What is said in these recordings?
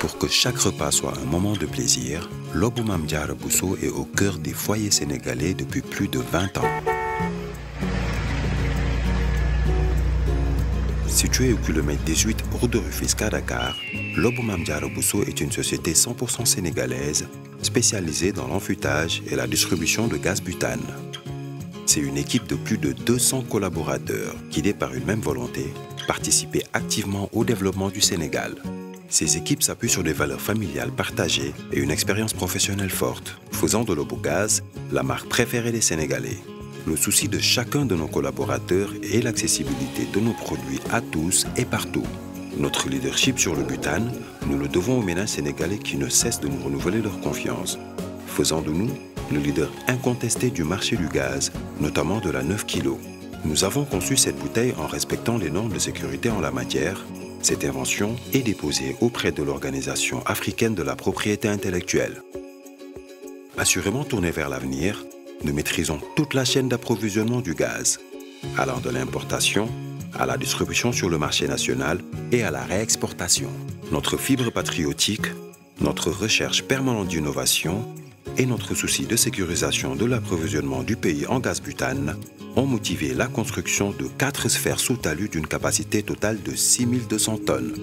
Pour que chaque repas soit un moment de plaisir, Lobou Mame Diarra Bousso est au cœur des foyers sénégalais depuis plus de 20 ans. Situé au kilomètre 18 route de Rufisque à Dakar, Lobou Mame Diarra Bousso est une société 100% sénégalaise spécialisée dans l'enfûtage et la distribution de gaz butane. C'est une équipe de plus de 200 collaborateurs guidés par une même volonté, participer activement au développement du Sénégal. Ces équipes s'appuient sur des valeurs familiales partagées et une expérience professionnelle forte, faisant de Lobou Gaz la marque préférée des Sénégalais. Le souci de chacun de nos collaborateurs est l'accessibilité de nos produits à tous et partout. Notre leadership sur le butane, nous le devons aux ménages sénégalais qui ne cessent de nous renouveler leur confiance, faisant de nous le leader incontesté du marché du gaz, notamment de la 9 kg. Nous avons conçu cette bouteille en respectant les normes de sécurité en la matière. Cette invention est déposée auprès de l'Organisation africaine de la propriété intellectuelle. Assurément tournée vers l'avenir, nous maîtrisons toute la chaîne d'approvisionnement du gaz, allant de l'importation à la distribution sur le marché national et à la réexportation. Notre fibre patriotique, notre recherche permanente d'innovation et notre souci de sécurisation de l'approvisionnement du pays en gaz butane ont motivé la construction de 4 sphères sous talus d'une capacité totale de 6200 tonnes.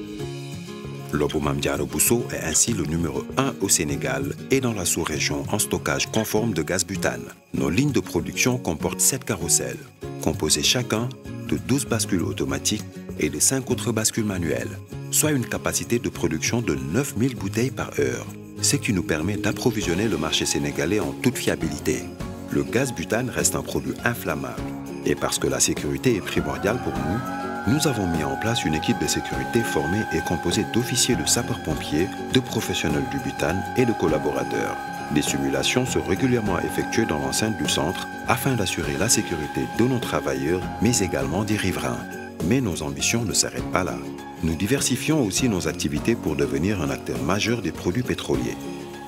Lobou Mame Diarra Bousso est ainsi le numéro 1 au Sénégal et dans la sous-région en stockage conforme de gaz butane. Nos lignes de production comportent 7 carrousels, composés chacun de 12 bascules automatiques et de 5 autres bascules manuelles, soit une capacité de production de 9000 bouteilles par heure, ce qui nous permet d'approvisionner le marché sénégalais en toute fiabilité. Le gaz butane reste un produit inflammable et parce que la sécurité est primordiale pour nous, nous avons mis en place une équipe de sécurité formée et composée d'officiers de sapeurs-pompiers, de professionnels du butane et de collaborateurs. Des simulations sont régulièrement effectuées dans l'enceinte du centre afin d'assurer la sécurité de nos travailleurs, mais également des riverains. Mais nos ambitions ne s'arrêtent pas là. Nous diversifions aussi nos activités pour devenir un acteur majeur des produits pétroliers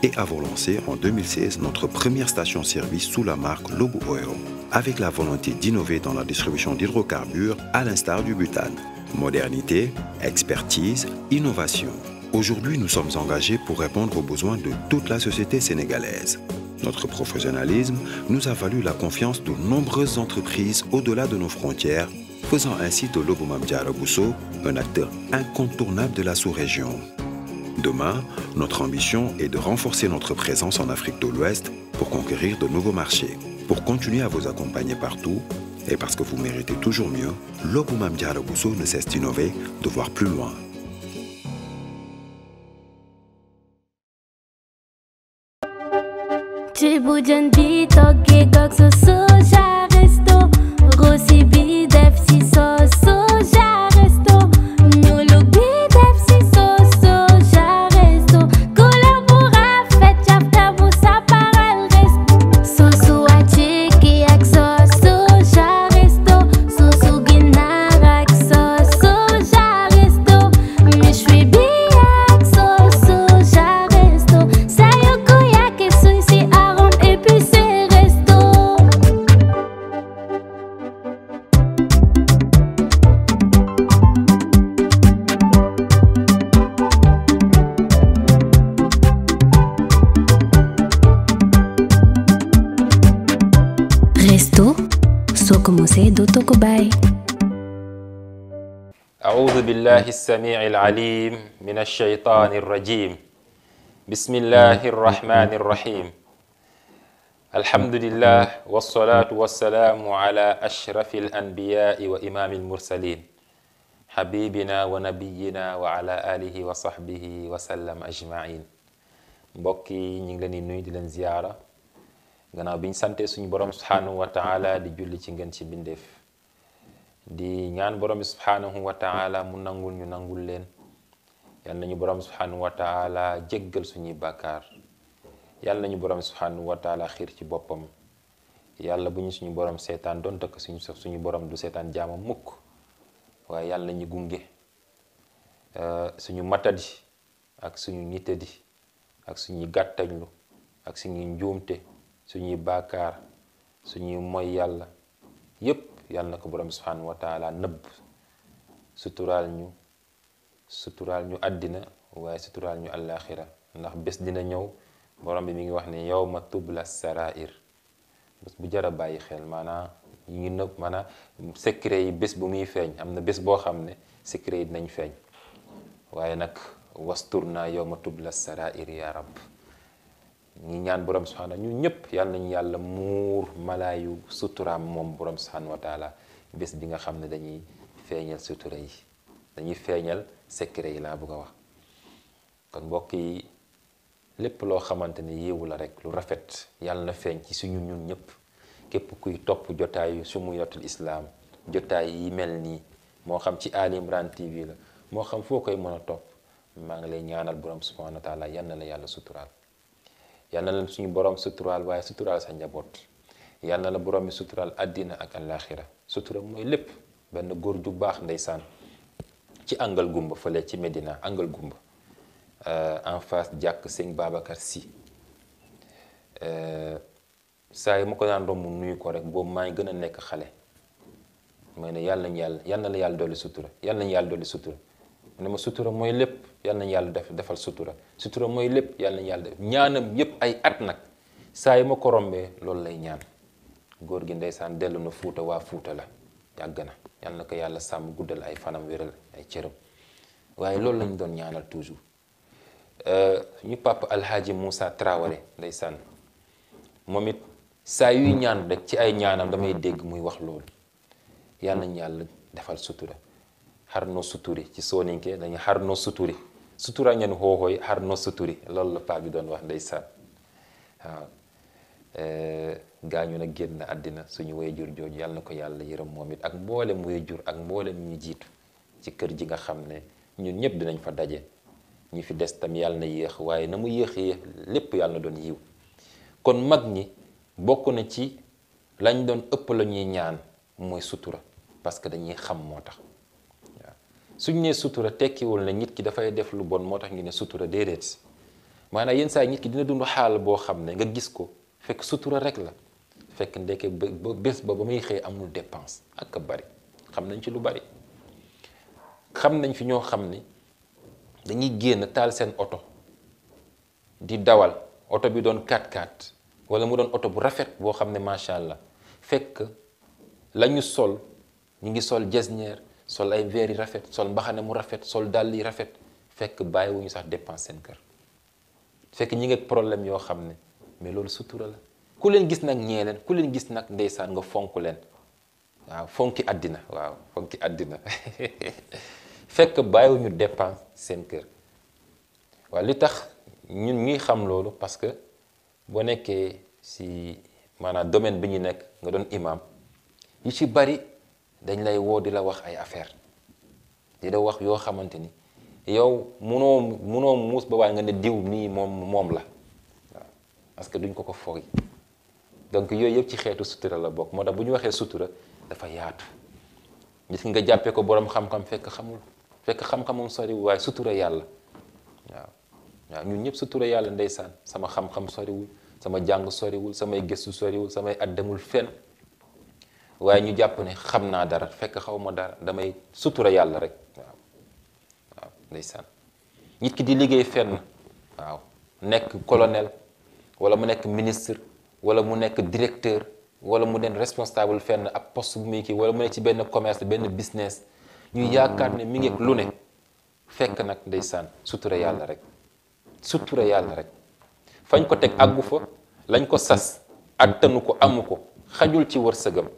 et avons lancé en 2016 notre première station-service sous la marque Lobou Oil, avec la volonté d'innover dans la distribution d'hydrocarbures à l'instar du butane. Modernité, expertise, innovation. Aujourd'hui, nous sommes engagés pour répondre aux besoins de toute la société sénégalaise. Notre professionnalisme nous a valu la confiance de nombreuses entreprises au-delà de nos frontières, faisant ainsi de Lobou Mame Diarra Bousso un acteur incontournable de la sous-région. Demain, notre ambition est de renforcer notre présence en Afrique de l'Ouest pour conquérir de nouveaux marchés. Pour continuer à vous accompagner partout, et parce que vous méritez toujours mieux, Lobou Mame Diarra Bousso ne cesse d'innover, de voir plus loin. أعوذ بالله السميع العليم من الشيطان الرجيم بسم الله الرحمن الرحيم الحمد لله والصلاة والسلام على أشرف الأنبياء وإمام المرسلين حبيبنا ونبينا وعلى آله وصحبه وسلم أجمعين mbokk yi ñu ngi leen di nuyu di leen ziyaara gannaaw bi ñu sante suñu borom subhanahu wa taala di julli ci ngeen ci bindeef di ñaan borom bi subhanahu wa taala mu nangul ñu nangul leen yal nañu borom subhanahu wa taala jéggal suñuy bàkkaar yal nañu borom subhanahu wa taala xiir ci boppam yàlla bu ñu suñu borom seetaan doon takk suñu borom du seetaan jaamam mukk waaye yàlla nañu gunge suñu matadi ak suñu nitadi ak suñuy gàttañlu ak suñuy njuumte suñuy bàkkaar suñuy moy yàlla yépp yàlla na ko borom subhanahu wa taala nëbb suturaal ñu àddina waaye suturaal ñu àllaaxira ndax bés dina ñëw borom bi mi ngi wax ne yawma tubla sarair bés bu jar a bàyyi xel maanaam ñu ngi nëb maanaam secret yi bés bu muy feeñ am na bés boo xam ne secret yi dinañ feeñ waaye nag wasturna yawma tubla sarair ya rab ñi ñaan borom subhanahu ñu ñëpp yàlla nañu yàlla muur malaayu suturaam moom borom subhanahu wa taala bés bi nga xam ne dañuy feeñal sutura yi dañuy feeñal secret yi laa bëgg a wax kon mbokk yi lépp loo xamante ne yéewu la rek lu rafet yàlla na feeñ ci suñu ñun ñëpp képp kuy topp jotaayu Sumuyatul Islam jotaay yi mel nii moo xam ci Ali Imran TV la moo xam foo koy mën a topp maa ngi lay ñaanal borom subhanahu wa taala yal na la yàlla suturaal yal na la suñu borom suturaal waaye suturaal sa njaboot yal na la borom mi suturaal àddina ak àllaaxira sutura mooy lépp benn góor ju baax ndeysaan ci angal gumba fële ci Medina angal gumba en face jàkk sëñ Babacar Sy saa yi ma ko daan romb nuyu ko rek boobu maa ngi gën a nekk xale mooy ne yàlla na la yàlla dolli sutura yàlla nañu yàlla dolli sutura ne ma sutura mooy lépp yàlla nañu yàlla defal sutura sutura mooy lépp yàlla nañu yàlla def ñaanam yépp ay at nag saa yi ma ko rombee loolu lay ñaan góor gi ndeysaan dellu na Fuuta waa Fuuta la yàgg na yàlla na ko yàlla sàmm guddal ay fanam wéral ay cëram waaye loolu lañu doon ñaanal toujours ñu papa Alhaji Moussa Traoré ndeysaan moom it saa yuy ñaan rek ci ay ñaanam damay dégg muy wax loolu yàlla nañu yàlla defal sutura har no suturi ci sooninke dañu har no suturi sutura ñen hoohoy har no suturi loolu la paa bi doon wax ndeysaan waaw gaañu nag génn àddina suñu wayjur jooju yàlla na ko yàlla yërëm moom it ak mboolem wayjur ak mboolem ñu jiitu ci kër ji nga xam ne ñun ñëpp dinañ fa daje ñi fi des tam yàlla na yéex waaye na mu yéex lépp yàlla na doon yiw kon mag ñi bokk na ci lañ doon ëpp la ñuy ñaan mooy sutura parce que dañuy xam moo tax waaw suñ nee sutura tekkiwul ne nit ki dafay def lu bon moo tax ñu ne sutura déedéet maanaam yenn saa nit ki dina dund xaal boo xam ne nga gis ko fekk sutura rek la fekk ndeke ba bés ba muy xëy amul dépense ak bari xam nañ ci lu bari xam nañ fi ñoo xam ni dañuy génn taal seen oto di dawal oto bi doon 4x4 wala mu doon oto bu rafet boo xam ne macha allah fekk la ñu sol ñu ngi sol jesneer sol ay verre yi rafet sol mbaxane mu rafet sol dàll yi rafet fekk bàyyiwuñu sax dépense seen kër fekk ñi ngi ak problème yoo xam ne mais loolu sutura la ku leen gis nag ñee leen ku leen gis nag ndeysaan nga fonk leen waaw fonki àddina waaw fonki àddina fekk bàyyiwuñu dépense seen kër waaw li tax ñun ñuy xam loolu parce que boo nekkee si maanaam domaine bi ñu nekk nga doon imam yu ci bari dañ lay woo di la wax ay affaire di la wax yoo xamante ni yow munoo muus ba waaye nga ne diw nii moom la waaw parce que duñ ko foog donc yooyu yëpp ci xeetu sutura la bokk moo tax bu ñu waxee sutura dafa yaatu gis nga jàppee ko boroom xam-xam fekk xamul fekk xam-xamam soriwul waaye sutura yàlla waaw ñun ñëpp sutura yàlla ndeysaan sama xam-xam soriwul sama jàng soriwul samay gëstu soriwul samay at demul fenn waaye ñu jàpp ne xam naa dara fekk xaw ma dara damay sutura yàlla rek waaw ndeysaan nit ki di liggéey fenn waaw nekk colonel wala mu nekk ministre wala mu nekk directeur wala mu den responsable fenn ab poste bu muy kii wala mu nekk ci benn commerce benn business ñu yaakaar ne mi ngi ak lu ne fekk nag ndeysaan sutura yàlla rek sutura yàlla rek fañ ko teg àggu fa lañ ko sas attanu ko amu ko xajul ci wërsëgam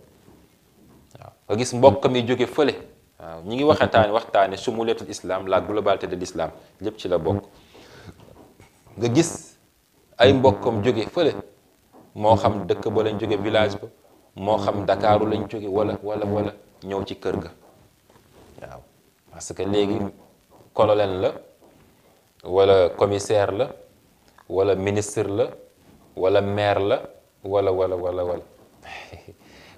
waaw nga gis mbokk mi jóge fële waaw ñi ngi waxtaane Sumuyatul Islam la globalité de l'islam lépp ci la bokk nga gis ay mbokkam jóge fële moo xam dëkk ba lañ jóge village ba moo xam Dakaaru lañ jóge wala ñëw ci kër ga waaw parce que léegi colonel la wala commissaire la wala ministre la wala maire la wala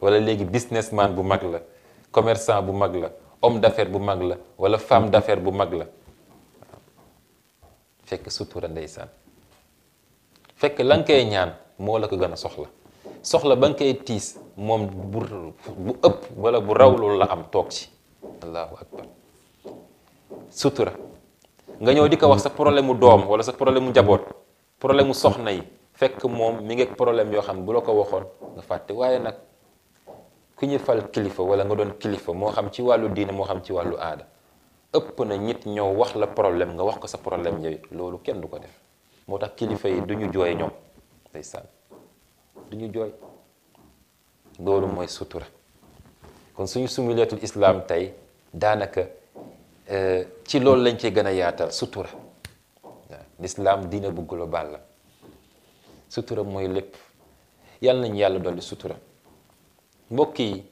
wala léegi businessman bu mag la commerçant bu mag la homme d'affaires bu mag la wala femme d'affaires bu mag la waaw fekk sutura ndeysaan fekk la nga koy ñaan moo la ko gën a soxla ba nga koy tiis moom bu ëpp wala bu raw loolu la am toog ci allahu akbar sutura nga ñëw di ko wax sa problème mu doom wala sa problème mu njaboot problème mu soxna yi fekk moom mi ngi problème yoo xam ne bu la ko waxoon nga fàtte. waaye nag ku ñu fal kilifa wala nga doon kilifa moo xam ci wàllu diine moo xam ci wàllu aada ëpp na nit ñëw wax la problème nga wax ko sa problème yooyu loolu kenn du ko def. moo tax kilifa yi du ñu jooy ñoom ndeysaan du ñu jooy. loolu mooy sutura. kon suñu sumileetul islam tey daanaka ci loolu lañ cee gën a yaatal sutura. waaw l'islam diine bu global la sutura mooy lépp yàlla nañu yàlla dolli sutura. mbokk yi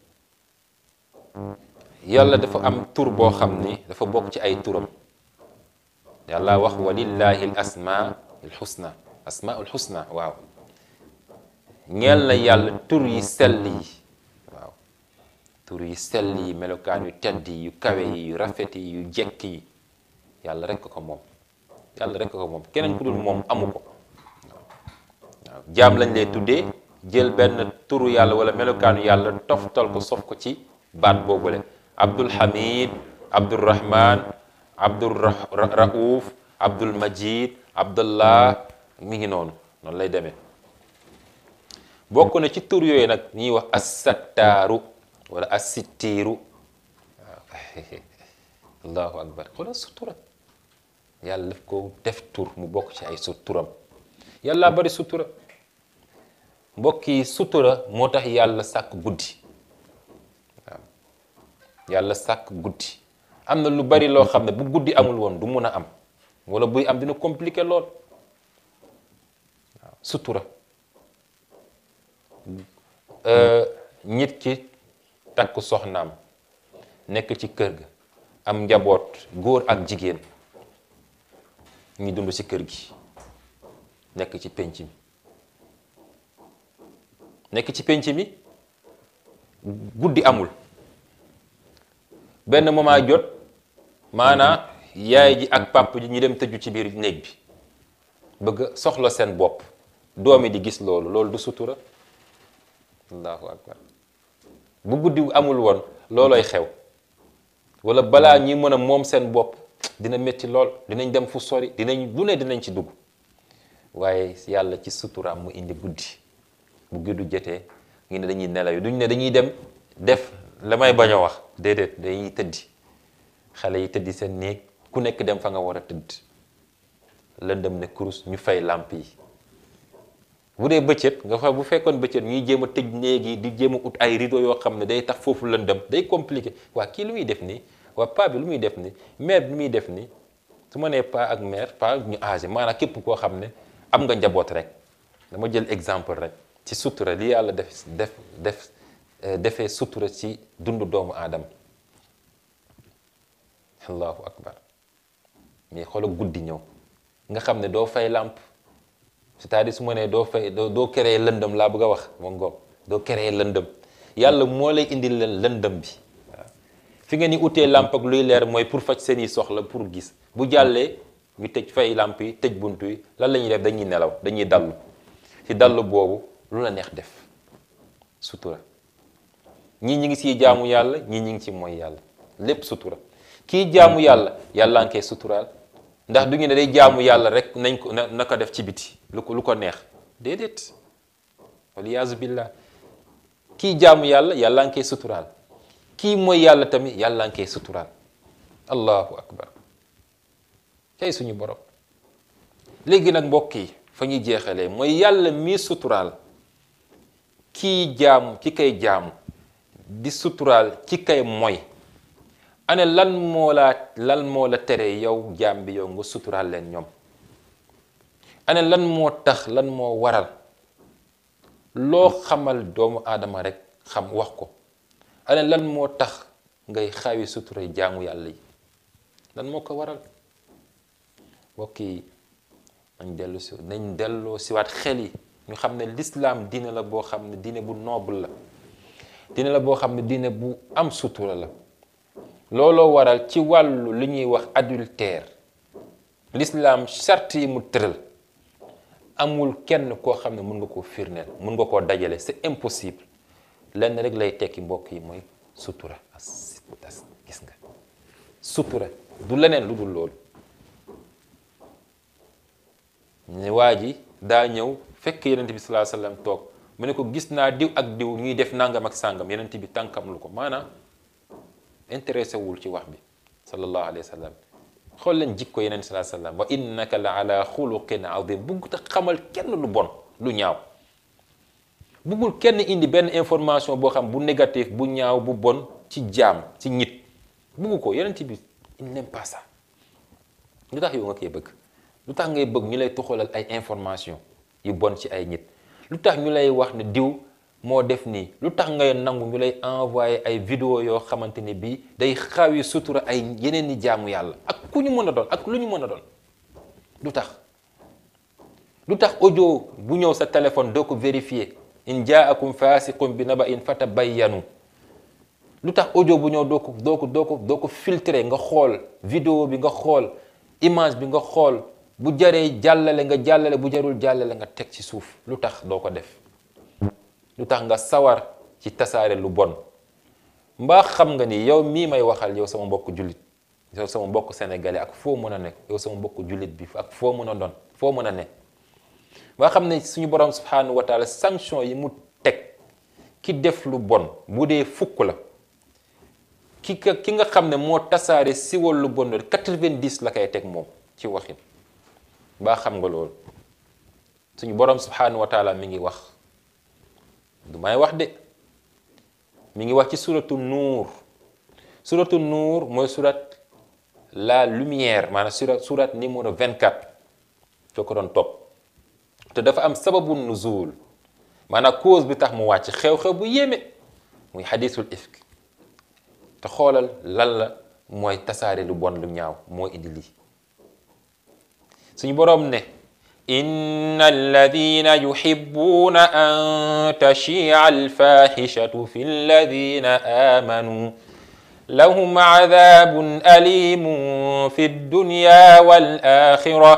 yàlla dafa am tur boo xam ni dafa bokk ci ay turam yàlla wax walillahi al asmaul husna waaw ñeel na yàlla tur yi sell yi waaw tur yi sell yi melokaan yu tedd yi yu kawe yi yu rafet yi yu jekk yi yàlla rekk ko moom yàlla rekk ko moom keneen ku dul moom amu ko waaw jaam lañ lay tuddee jël benn turu yàlla wala melokaanu yàlla toftal ko sof ko ci baat boobule Abdul Hamid Abdul Rahman Abdul Raouf Abdul Majid Abdullah mi ngi noonu lay demee. bokk na ci tur yooyu nag ñuy wax as-sattaaru wala as-sittiiru waaw allahu akbar xoolal sutura yàlla daf ko def tur mu bokk ci ay turam yàlla bari sutura. mbokk yi sutura moo tax yàlla sàkk guddi waaw yàlla sàkk guddi am na lu bari loo xam ne bu guddi amul woon du mun a am wala buy am dina compliqué lool waaw sutura. nit ki takk soxnaam nekk ci kër ga am njaboot góor ak jigéen ñi dund ci kër gi nekk ci penc mi. nekk ci penc mi guddi amul benn moment jot maanaa yaay ji ak papa ji ñu dem tëju ci biir néeg bi bëgg soxla seen bopp doomi di gis loolu du sutura. allahu akbar bu guddi amul woon loolooy xew wala balaa ñi mën a moom seen bopp dina métti lool dinañ dem fu sori dinañ ci dugg waaye yàlla ci suturaam mu indi guddi. bu guddi jotee ngi ne dañuy nelaw duñ ne dañuy dem def la may bañ a wax déedéet dañuy tëddi xale yi tëddi seen néeg ku nekk dem fa nga war a tëdd lëndëm ne kurus ñu fay làmp yi. bu dee bëccëg nga xam bu fekkoon bëccëg ñuy jéem a tëj néeg yi di jéem a ut ay rideau yoo xam ne day tax foofu lëndëm day compliqué waa kii lu muy def nii waa paa bi lu muy def nii mère bi lu muy def nii su ma nee paa ak mère paa ñu âgé maanaam képp koo xam ne am nga njaboot rek dama jël exemple rek. ci sutura li yàlla defee sutura ci dundu doomu aadama allahu akbar mais xoolal guddi ñëw nga xam ne doo fay làmp c'est-à-dire su ma nee doo créer lëndëm laa bëgg a wax moom ngoog doo créer lëndëm yàlla moo lay indil leen lëndëm bi waaw fi nga ni utee làmp ak luy leer mooy pour faj seeni soxla pour gis bu jàllee ñu tëj fay làmp yi tëj buntu yi lan la ñuy def dañuy nelaw dañuy dallu ci dallu boobu lu la neex def sutura ñii ñi ngi siy jaamu yàlla ñii ñi ngi ci mooy yàlla lépp sutura kii jaamu yàlla yàlla nga koy suturaal ndax du ñu ne day jaamu yàlla rek nañ ko na ko def ci biti lu ko neex déedéet waliyaazu billah kii jaamu yàlla yàlla nga koy suturaal kii mooy yàlla tamit yàlla nga koy suturaal allahu akbar kay suñu borom. léegi nag mbokk yi fa ñuy jeexalee mooy yàlla mii suturaal kii jaamu ki kay jaamu di suturaal ki kay mooy ane lan moo la tere yow jaam bi yow nga suturaal leen ñoom ane lan moo tax lan moo waral loo xamal doomu aadama rek xam wax ko ane lan moo tax ngay xaawi suturay jaamu yàlla yi lan moo ko waral mbokk yi nañ delloo si waat xel yi ñu xam ne l'islam diine la boo xam ne diine bu noble la diine la boo xam ne diine bu am sutura la looloo waral ci wàllu li ñuy wax adultère l'islam charte yi mu tëral amul kenn koo xam ne mën nga koo firneel mën nga koo dajale c'est impossible lenn rek lay tekki mbokk yi mooy sutura gis nga sutura du leneen lu dul loolu ne waa ji daa ñëw fekk yenent bi sallallahu alayhi wasallam toog mu ne ko gis naa diw ak diw ñuy def nangam ak sàngam yenent bi tànkam lu ko maanaam intéressé wul ci wax bi sallallahu alayhi wa sallam. xool leen jikko yeneen sallallahu alayhi wa sallam wa innaka la ala xuluqin azim bugg te xamal kenn lu bon lu ñaaw buggul kenn indi benn information boo xam bu négatif bu ñaaw bu bon ci jaam ci nit bugg ko yeneen bi il n'aime pas ça. lu tax yow nga koy bëgg lu tax ngay bëgg ñu lay toxalal ay information yu bon ci ay nit lu tax ñu lay wax ne diw moo def nii lu tax ngay nangu ñu lay envoyé ay vidéo yoo xamante ne bii day xawi sutura ay yeneen ni jaamu yàlla ak ku ñu mën a doon ak lu ñu mën a doon lu tax audio bu ñëw sa téléphone doo ko vérifier in jaakum fasiqun bi naba'in fatabayyanu lu tax audio bu ñëw doo ko filtrer nga xool vidéo bi nga xool image bi nga xool bu jaree jàllale nga jàllale bu jarul jàllale nga teg ci suuf lu tax doo ko def lu tax nga sawar ci tasaare lu bon mbaa xam nga ni yow mii may waxal yow sama mbokk jullit yow sama mbokk sénégalais ak foo mën a nekk yow sama mbokk jullit bi ak foo mën a doon foo mën a nekk mbaa xam ne suñu borom subhanahu wa taala sanction yi mu teg ki def lu bon bu dee fukk la ki nga xam ne moo tasaare siwal lu bon 90 la koy teg moom ci waxin mbaa xam nga loolu suñu borom subhanahu wa taala mi ngi wax du may wax de mi ngi wax ci suratu nuur mooy surat la lumière maanaam surat numéro 24 soo ko doon topp te dafa am sababu nuzul maanaam cause bi tax mu wàcc xew-xew bu yéeme muy xadisul ifk te xoolal lan la mooy tasaare lu bon lu ñaaw moo indi lii suñu boroom ne inna alladina yuhibbuna an tashia alfahishatu fi alladina amanu lahum adabun alimun fi dunya wal axira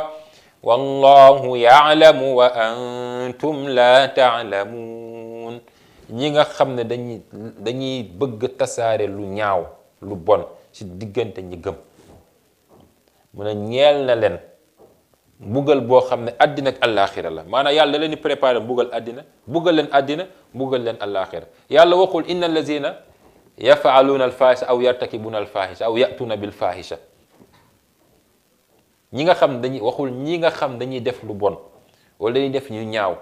wallahu ya'lamu wa antum la ta'lamun. ñi nga xam ne dañuy bëgg tasaare lu ñaaw lu bon ci diggante ñi gëm mu ne ñeel na leen mbugal boo xam ne àddina ak àllaaxira la maanaam yàlla leen di préparé mbugal àddina mbugal leen àddina mbugal leen àllaaxira yàlla waxul inna allazina yafaaluuna alfahisha aw yartakibuna alfahisha aw yatuna bilfahisha ñi nga xam dañuy waxul ñi nga xam dañuy def lu bon wala dañuy def ñu ñaaw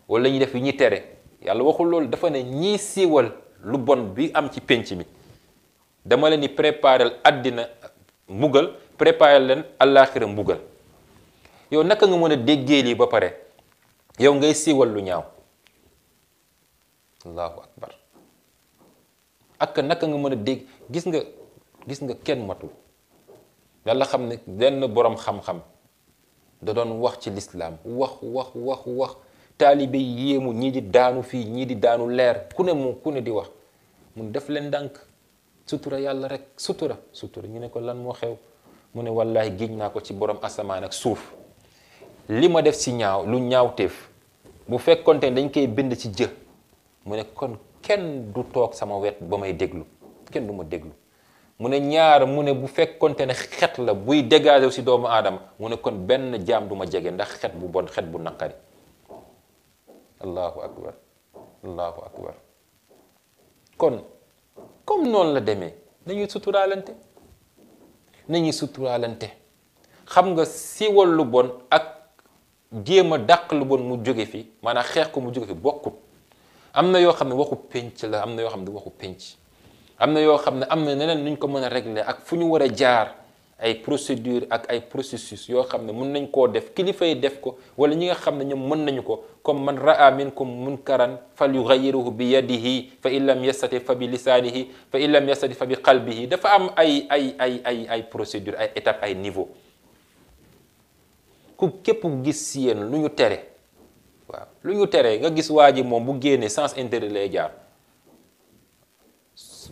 wala dañuy def yu ñuy tere yàlla waxul loolu dafa ne ñii siiwal lu bon bi am ci penc mi dama leen di préparé àddina mbugal préparé leen àllaaxira mbugal yow naka nga mën a déggee lii ba pare yow ngay siiwal lu ñaaw allahu akbar ak naka nga mën a dégg gis nga kenn matul yàlla xam ne benn boroom xam-xam da doon wax ci lislaam wax taalibe yéemu ñii di daanu fii ñii di daanu leer ku ne di wax mun def leen ndànk sutura yàlla rek sutura ñu ne ko lan moo xew mu ne wallahi giñ naa ko ci borom asamaan ak suuf li ma def ci ñaaw lu ñaawteef bu fekkonte dañ koy bind ci jë mu ne kon kenn du toog sama wet ba may déglu kenn du ma déglu mu ne ñaar mu ne bu fekkonte ne xet la buy dégager ci doomu aadama mu ne kon benn jaam du ma jege ndax xet bu bon xet bu naqari allahu akbar kon comme noonu la demee nañuy suturaalante xam nga siiwal lu bon ak jéem a dàq lu bon mu jóge fi maanaam xeex ko mu jóge fi bokkut am na yoo xam ne waxu penc la am na yoo xam ne du waxu penc am na yoo xam ne am na neneen nuñ ko mën a régler ak fu ñu war a jaar ay procédure ak ay processus yoo xam ne mën nañ koo def kilifa yi def ko wala ñi nga xam ne ñoom mën nañu ko comme man ra'a minkum munkaran fal yughayyiruhu bi yadihi fa in lam yastati fa bi lisaanihi fa in lam yastati fa bi qalbihi dafa am ay procédure ay étape ay niveau ku képp ku gis si yéen lu ñu tere waaw lu ñu tere nga gis waa ji moom bu génnee sens interdit lay jaar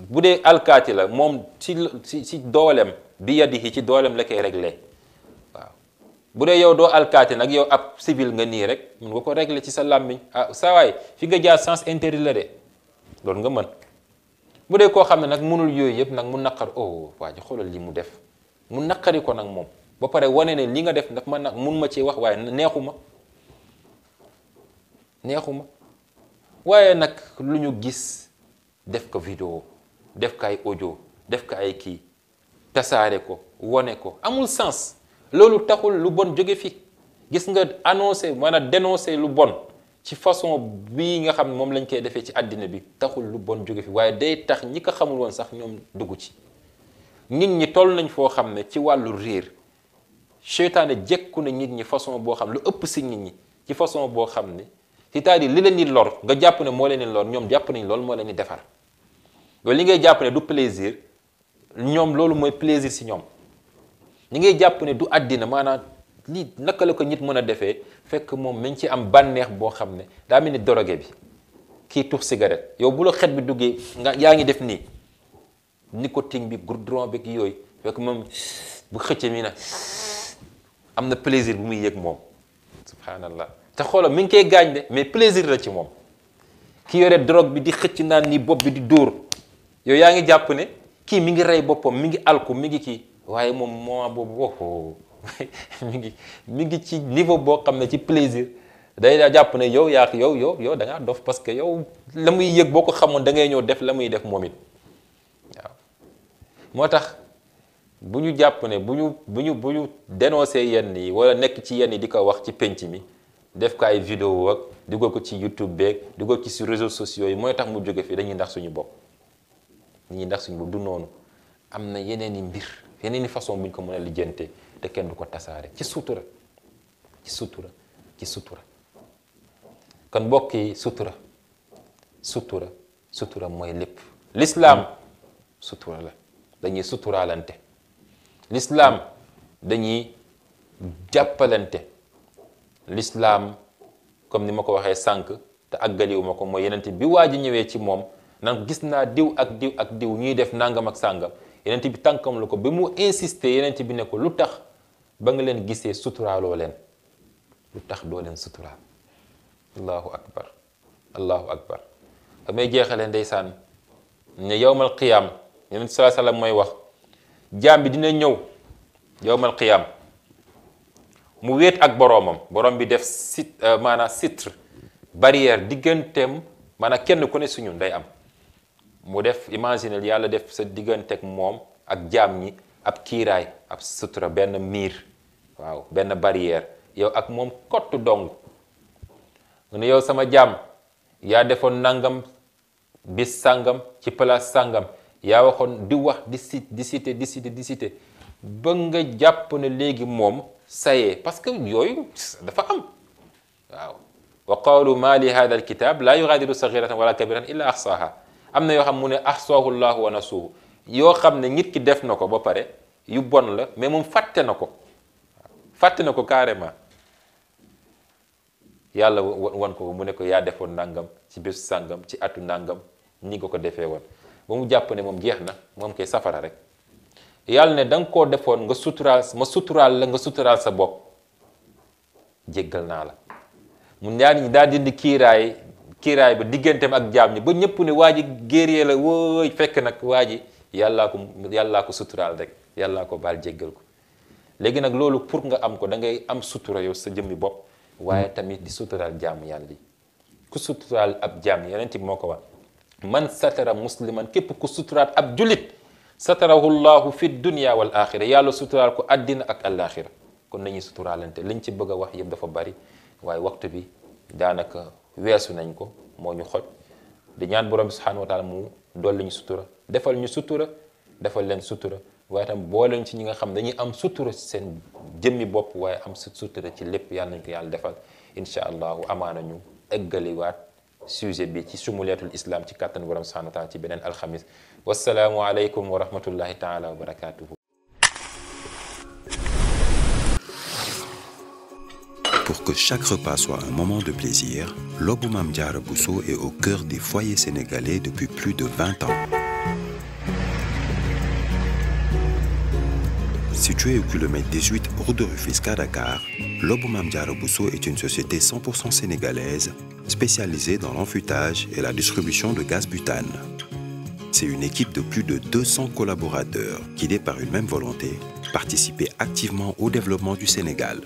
bu dee alkaati la moom ci dooleem bi yadihi ci dooleem la koy réglé waaw bu dee yow doo alkaati nag yow ab civil nga nii rek mun nga ko réglé ci sa làmmiñ saa waay fi nga jaar sens interdit la de loolu nga mën bu dee koo xam ne nag mënul yooyu yëpp nag mu naqar waa ji xoolal li mu def mu naqari ko nag moom ba pare wane ne li nga def ndax man nag mun ma ci wax waaye neexuma waaye nag lu ñu gis def ko vidéo def ko ay audio def ko ay kii tasaare ko wane ko amul sens loolu taxul lu bon jóge fi gis nga annoncé maanaam dénoncé lu bon ci façon bii nga xam ne moom lañ koy defee ci àddina bi taxul lu bon jóge fi waaye day tax ñi ko xamul woon sax ñoom dugg ci nit ñi toll nañ foo xam ne ci wàllu réer seytaane jekku na nit ñi façon boo xam lu ëpp si nit ñi ci façon boo xam ne c'est-à-dire li leen di lor nga jàpp ne moo leen di lor ñoom jàpp nañ loolu moo leen di defar loolu li ngay jàpp ne du plaisir ñoom loolu mooy plaisir si ñoom li ngay jàpp ne du àddina maanaam lii naka la ko nit mën a defee fekk moom mi ngi ci am bànneex boo xam ne daa mel ni drogue bi kii tux cigarette yow bu la xet bi duggee nga yaa ngi def nii nicotine bi goudron bi yooyu fekk moom bu xëcce mi nag am na plaisir bu muy yëg moom subhanallah te xoolal mi ngi koy gaañ de mais plaisir la ci moom ki yore drogue bi di xëcc naan ni bopp bi di dóor yow yaa ngi jàpp ne kii mi ngi rey boppam mi ngi alku mi ngi kii waaye moom moment boobu woo mi ngi ci niveau boo xam ne ci plaisir day daa jàpp ne yow yow da ngaa dof parce que yow la muy yëg boo ko xamoon da ngay ñëw def la muy def moom it waaw moo tax bu ñu jàpp ne bu ñu dénoncé yenn yi wala nekk ci yenn yi di ko wax ci penc mi def ko ay vidéo ak dugal ko ci YouTube beeg dugal ko ci réseaux sociaux yi mooy tax mu jóge fii dañuy ndax suñu bopp du noonu am na yeneen i mbir yeneen i façon bu ñu ko mën a lijjante te kenn du ko tasaare ci sutura kon mbokk yi sutura mooy lépp l'islam sutura la dañuy suturaalante l'islam dañuy jàppalante l'islam comme ni ma ko waxee sànq te àggaliwu ma ko mooy yenente bi waa ji ñëwee ci moom nan gis naa diw ak diw ñuy def nangam ak sàngam yenente bi tànkam la ko ba mu insister yenente bi ne ko lu tax ba nga leen gisee suturaaloo leen lu tax doo leen suturaal allahu akbar damay jeexale ndeysaan ne yowmal qiyaam yeneen sallallahu alayhi wasallam mooy wax jaam bi dina ñëw yowmal qiyaam mu wéet ak boroom bi def maanaam sitre barrière digganteem maanaam kenn ku ne suñu day am mu def imaginel yàlla def sa digganteeg moom ak jaam ñi ab kiiraay ab sutura benn miir waaw benn barrière yow ak moom kott dong mu ne yow sama jaam yaa defoon nangam bis sàngam ci place sàngam yaa waxoon di wax di cité ba nga jàpp ne léegi moom sayee parce que yooyu dafa am waaw wa qaalu ma li hada alkitab la yughadiru saghiratan wala kabiratan illa ahsaha am na yoo xam mu ne ahsahu llahu wa nasuhu yoo xam ne nit ki def na ko ba pare yu bon la mais moom fàtte na ko carrément yàlla wan ko mu ne ko yaa defoon nangam ci bés sàngam ci atu nangam ni nga ko defee woon ba mu jàpp ne moom jeex na moom koy safara rek yàlla ne da nga koo defoon nga suturaal la nga suturaal sa bopp jéggal naa la mu ñaar ñi daal dindi kiiraay ba digganteem ak jaam ñi ba ñëpp ne waa ji guerrier la wooy fekk nag waa ji yàllaa ko suturaal rek yàllaa ko baal jéggal ko léegi nag loolu pour nga am ko da ngay am sutura yow sa jëmmi bopp waaye tamit di suturaal jaamu yàlla yi ku suturaal ab jaam yeneen bi moo ko wax man satara musliman képp ku suturaal ab julit satarahu llahu fi dunya wal axira yàlla suturaal ko addina ak alaxira kon nañuy suturaalante liñ ci bëgg a wax yëpp dafa bari waaye waxtu bi daanaka weesu nañ ko moo ñu xoj di ñaan borom bi subhanahu wa taala mu dolli ñu sutura defal ñu sutura defal leen sutura waaye tam booleen ci ñi nga xam dañuy am sutura ci seen jëmmi bopp waaye am sutura ci lépp yàlla nañ ko yàlla defal incha allahu amaana ñu eggaliwaat sujet bi ci sumuliyatul islam ci kàttan borom subhanahu wa taala ci beneen alxamis wassalaamu aleykum wa rahmatullahi taala wa barakatuhu. Pour que chaque repas soit un moment de plaisir, Lobou Mame Diarra Bousso est au cœur des foyers sénégalais depuis plus de 20 ans. Situé au kilomètre 18 route de Rufisque à Dakar, Lobou Mame Diarra Bousso est une société 100% sénégalaise spécialisée dans l'enfûtage et la distribution de gaz butane. C'est une équipe de plus de 200 collaborateurs guidés par une même volonté, participer activement au développement du Sénégal.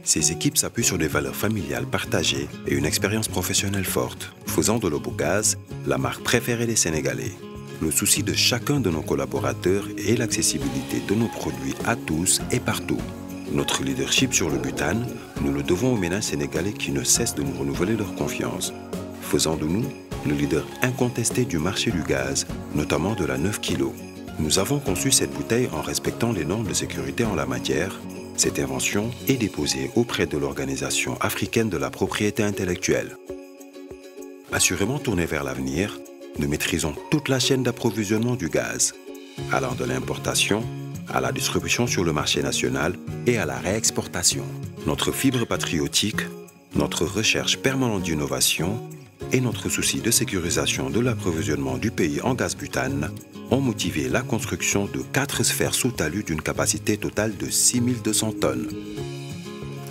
Ces équipes s'appuient sur des valeurs familiales partagées et une expérience professionnelle forte, faisant de Lobogaz la marque préférée des Sénégalais. Le souci de chacun de nos collaborateurs est l'accessibilité de nos produits à tous et partout. Notre leadership sur le butane, nous le devons aux ménages sénégalais qui ne cessent de nous renouveler leur confiance, faisant de nous le leader incontesté du marché du gaz, notamment de la 9 kg. Nous avons conçu cette bouteille en respectant les normes de sécurité en la matière. Cette invention est déposée auprès de l'Organisation africaine de la propriété intellectuelle. Assurément tournée vers l'avenir, nous maîtrisons toute la chaîne d'approvisionnement du gaz, allant de l'importation à la distribution sur le marché national et à la réexportation. Notre fibre patriotique, notre recherche permanente d'innovation et notre souci de sécurisation de l'approvisionnement du pays en gaz butane ont motivé la construction de 4 sphères sous talus d'une capacité totale de 6200 tonnes.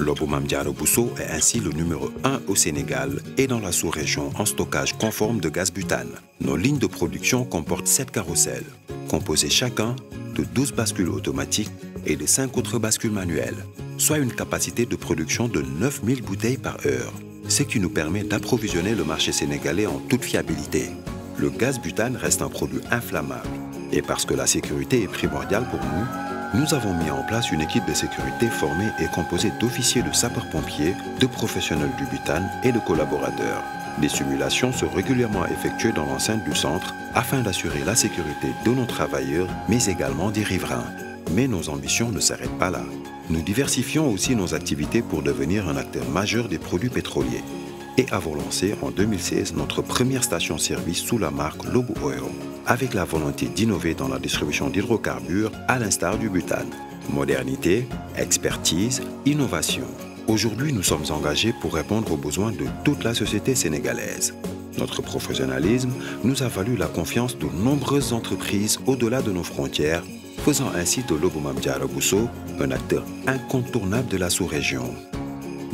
Lobo Mame Diarra Bousso est ainsi le numéro 1 au Sénégal et dans la sous-région en stockage conforme de gaz butane. Nos lignes de production comportent 7 carrousels, composés chacun de 12 bascules automatiques et de 5 autres bascules manuelles, soit une capacité de production de 9000 bouteilles par heure, ce qui nous permet d'approvisionner le marché sénégalais en toute fiabilité. Le gaz butane reste un produit inflammable et parce que la sécurité est primordiale pour nous, nous avons mis en place une équipe de sécurité formée et composée d'officiers de sapeurs-pompiers, de professionnels du butane et de collaborateurs. Des simulations sont régulièrement effectuées dans l'enceinte du centre afin d'assurer la sécurité de nos travailleurs, mais également des riverains. Mais nos ambitions ne s'arrêtent pas là. Nous diversifions aussi nos activités pour devenir un acteur majeur des produits pétroliers et avons lancé en 2016 notre première station-service sous la marque Lobo Oil, avec la volonté d'innover dans la distribution d'hydrocarbures à l'instar du butane. Modernité, expertise, innovation. Aujourd'hui, nous sommes engagés pour répondre aux besoins de toute la société sénégalaise. Notre professionnalisme nous a valu la confiance de nombreuses entreprises au-delà de nos frontières, faisant ainsi de Lobo Mame Diarra Bousso un acteur incontournable de la sous-région.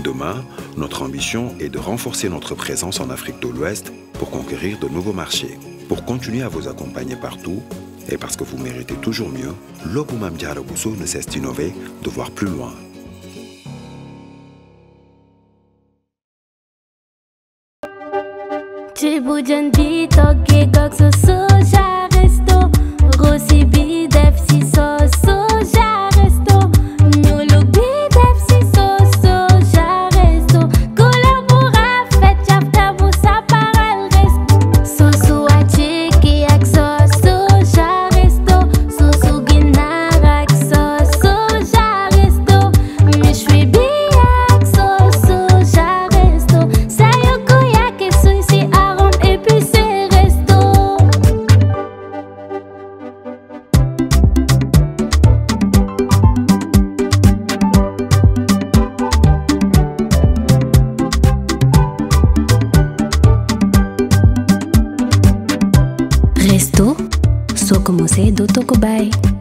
Demain, notre ambition est de renforcer notre présence en Afrique de l'Ouest pour conquérir de nouveaux marchés. Pour continuer à vous accompagner partout, et parce que vous méritez toujours mieux, Lobo Mame Diarra Bousso ne cesse d'innover, de voir plus loin. Resto, soo ko mosee dootoo ko bàyyi.